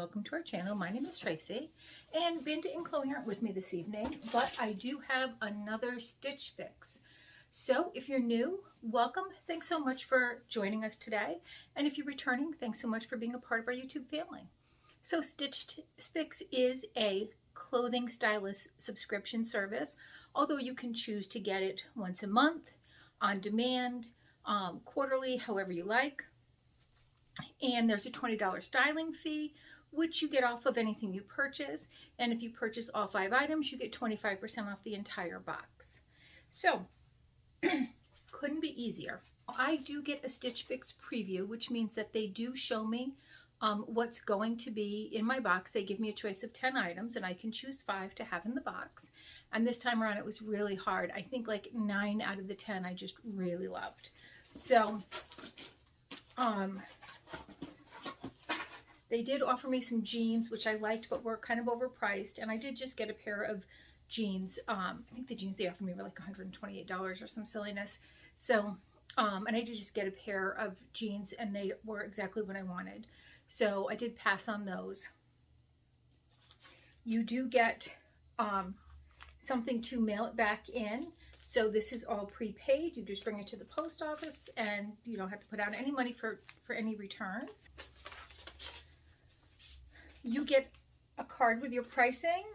welcome to our channel. My name is Tracy, and Bandit and Chloe aren't with me this evening, but I do have another stitch fix. So if you're new, welcome. Thanks so much for joining us today. And if you're returning, thanks so much for being a part of our YouTube family. So Stitch Fix is a clothing stylist subscription service, although you can choose to get it once a month, on demand, quarterly, however you like. And there's a $20 styling fee, which you get off of anything you purchase. And if you purchase all 5 items, you get 25% off the entire box. So, couldn't be easier. I do get a Stitch Fix preview, which means that they do show me what's going to be in my box. They give me a choice of 10 items, and I can choose 5 to have in the box. And this time around, it was really hard. I think like 9 out of the 10 I just really loved. So, they did offer me some jeans, which I liked, but were kind of overpriced. And I did just get a pair of jeans. I think the jeans they offered me were like $128 or some silliness. So, and I did just get a pair of jeans, and they were exactly what I wanted. So I did pass on those. You do get something to mail it back in. So this is all prepaid. You just bring it to the post office, and you don't have to put out any money for any returns. You get a card with your pricing,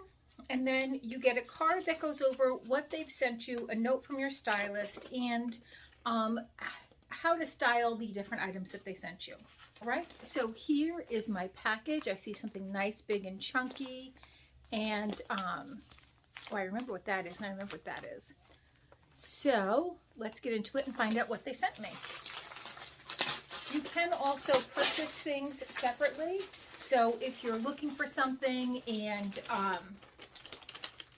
and then you get a card that goes over what they've sent you, a note from your stylist, and how to style the different items that they sent you. All right, so here is my package. I see something nice, big, and chunky, and oh, I remember what that is, and I remember what that is. So let's get into it and find out what they sent me. You can also purchase things separately. So if you're looking for something and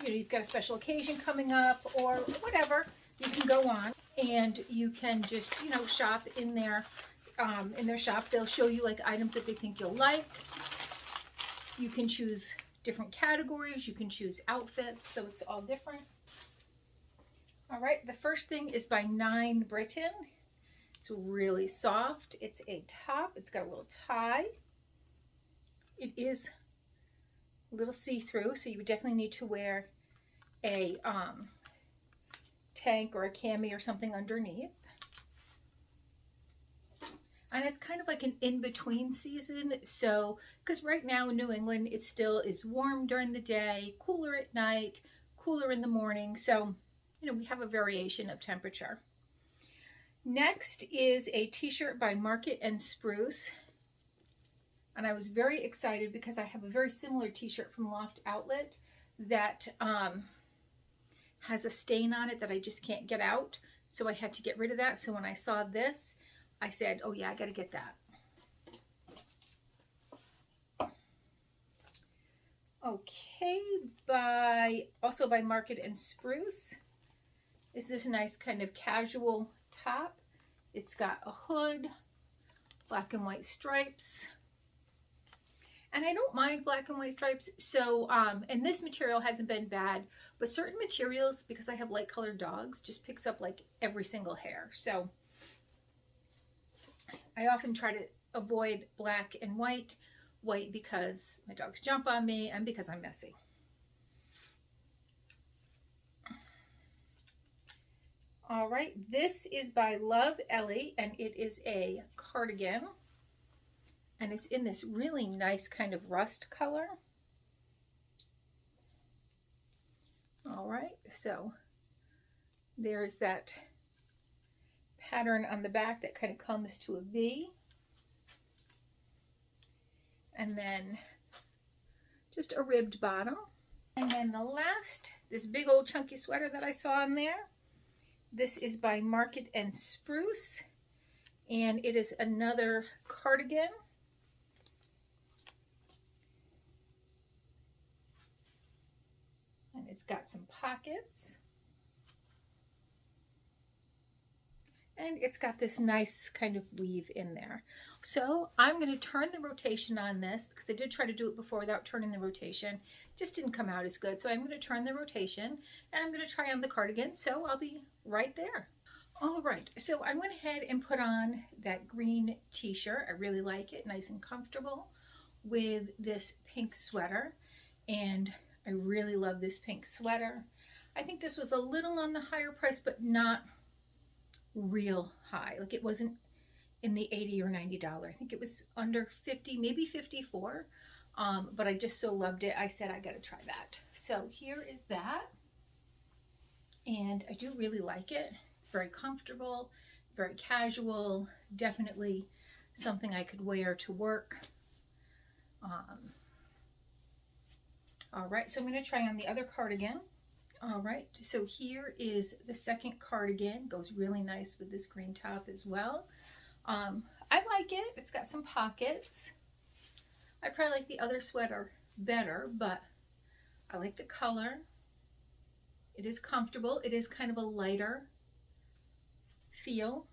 you know, you've got a special occasion coming up or whatever, you can go on and you can just, you know, shop in their shop. They'll show you like items that they think you'll like. You can choose different categories. You can choose outfits. So it's all different. All right. The first thing is by 9 Britain. It's really soft. It's a top. It's got a little tie. It is a little see-through, so you would definitely need to wear a tank or a cami or something underneath. And it's kind of like an in-between season. So, because right now in New England, it still is warm during the day, cooler at night, cooler in the morning. So, you know, we have a variation of temperature. Next is a t-shirt by Market and Spruce. And I was very excited because I have a very similar t-shirt from Loft Outlet that has a stain on it that I just can't get out. So I had to get rid of that. So when I saw this, I said, oh yeah, I got to get that. Okay, also by Market and Spruce is this nice kind of casual top. It's got a hood, black and white stripes. And I don't mind black and white stripes. So, and this material hasn't been bad, but certain materials, because I have light colored dogs, just picks up like every single hair. So I often try to avoid black and white because my dogs jump on me and because I'm messy. All right, this is by Love Ellie, and it is a cardigan. And it's in this really nice kind of rust color. All right, so there's that pattern on the back that kind of comes to a V. And then just a ribbed bottom. And then the last, this big old chunky sweater that I saw in there. This is by Market and Spruce. And it is another cardigan. And it's got some pockets. And it's got this nice kind of weave in there. So I'm going to turn the rotation on this because I did try to do it before without turning the rotation. It just didn't come out as good. So I'm going to turn the rotation and I'm going to try on the cardigan. So I'll be right there. All right, so I went ahead and put on that green t-shirt. I really like it, nice and comfortable. with this pink sweater, and I really love this pink sweater. I think this was a little on the higher price, but not real high. Like it wasn't in the $80 or $90. I think it was under 50, maybe 54. But I just so loved it. I said, I got to try that. So here is that. And I do really like it. It's very comfortable, very casual, definitely something I could wear to work. All right, so I'm going to try on the other cardigan. All right, so here is the second cardigan. Goes really nice with this green top as well. I like it. It's got some pockets. I probably like the other sweater better, but I like the color. It is comfortable. It is kind of a lighter feel.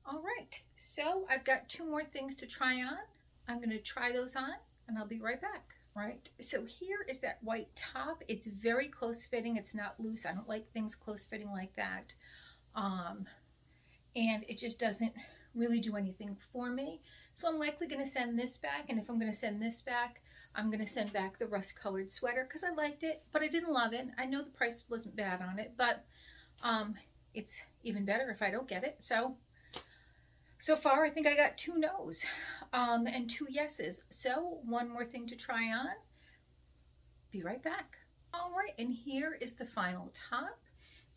All right, so I've got two more things to try on. I'm going to try those on and I'll be right back. Right, so here is that white top. It's very close fitting. It's not loose. I don't like things close fitting like that. And it just doesn't really do anything for me. So I'm likely going to send this back. And if I'm going to send this back, I'm going to send back the rust colored sweater because I liked it, but I didn't love it. I know the price wasn't bad on it, but it's even better if I don't get it. So far, I think I got 2 no's and 2 yeses. So one more thing to try on. Be right back. All right, and here is the final top.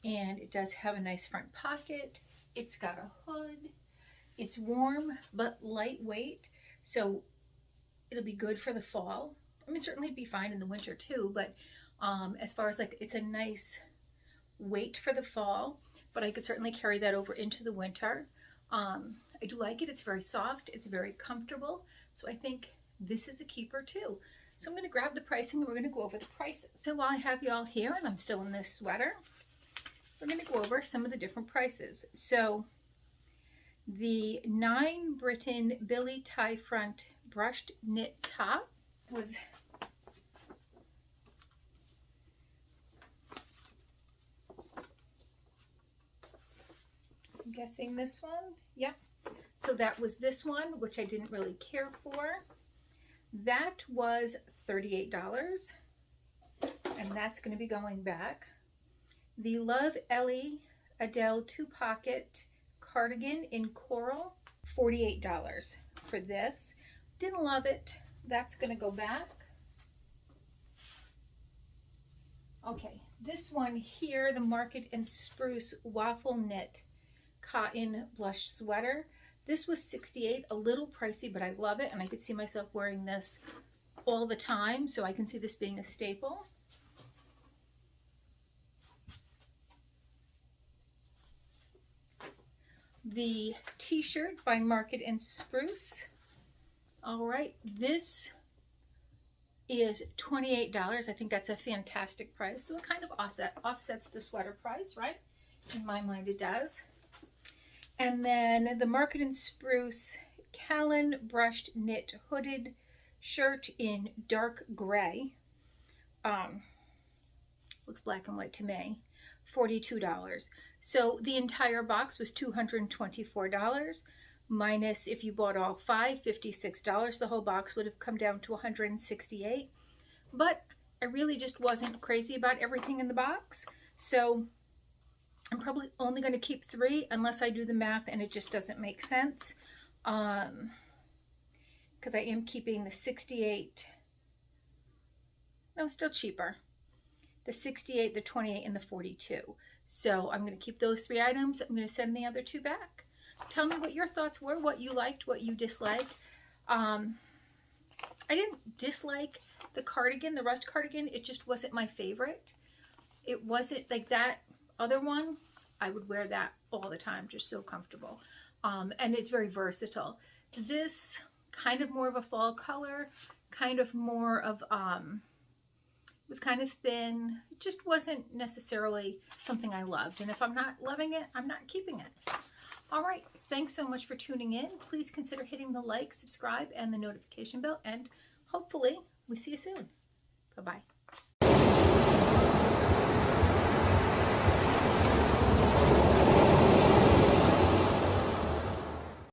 And it does have a nice front pocket. It's got a hood. It's warm, but lightweight. So it'll be good for the fall. I mean, certainly it'd be fine in the winter too, but as far as like, it's a nice weight for the fall, but I could certainly carry that over into the winter. I do like it. It's very soft. It's very comfortable. So I think this is a keeper too. So I'm going to grab the pricing and we're going to go over the prices. So while I have you all here and I'm still in this sweater, we're going to go over some of the different prices. So the 9 Britain Billy tie front brushed knit top was I'm guessing this one. Yeah. So that was this one, which I didn't really care for. That was $38. And that's going to be going back. The Love Ellie Adele 2-pocket cardigan in coral, $48 for this. Didn't love it. That's going to go back. Okay, this one here, the Market and Spruce waffle knit cotton blush sweater. This was $68, a little pricey, but I love it, and I could see myself wearing this all the time, so I can see this being a staple. The t-shirt by Market and Spruce. All right, this is $28. I think that's a fantastic price. So it kind of offsets the sweater price, right? In my mind, it does. And then the Market and Spruce Callan brushed knit hooded shirt in dark gray. Looks black and white to me. $42. So the entire box was $224 minus, if you bought all 5, $56. The whole box would have come down to $168. But I really just wasn't crazy about everything in the box. So I'm probably only going to keep 3 unless I do the math and it just doesn't make sense. Because I am keeping the 68. No, still cheaper. The 68, the 28, and the 42. So I'm going to keep those 3 items. I'm going to send the other 2 back. Tell me what your thoughts were, what you liked, what you disliked. I didn't dislike the cardigan, the rust cardigan. It just wasn't my favorite. It wasn't like that other one. I would wear that all the time, just so comfortable. And it's very versatile. This kind of more of a fall color, kind of more of, it was kind of thin. It just wasn't necessarily something I loved. And if I'm not loving it, I'm not keeping it. All right, thanks so much for tuning in. Please consider hitting the like, subscribe, and the notification bell. And hopefully we see you soon. Bye-bye.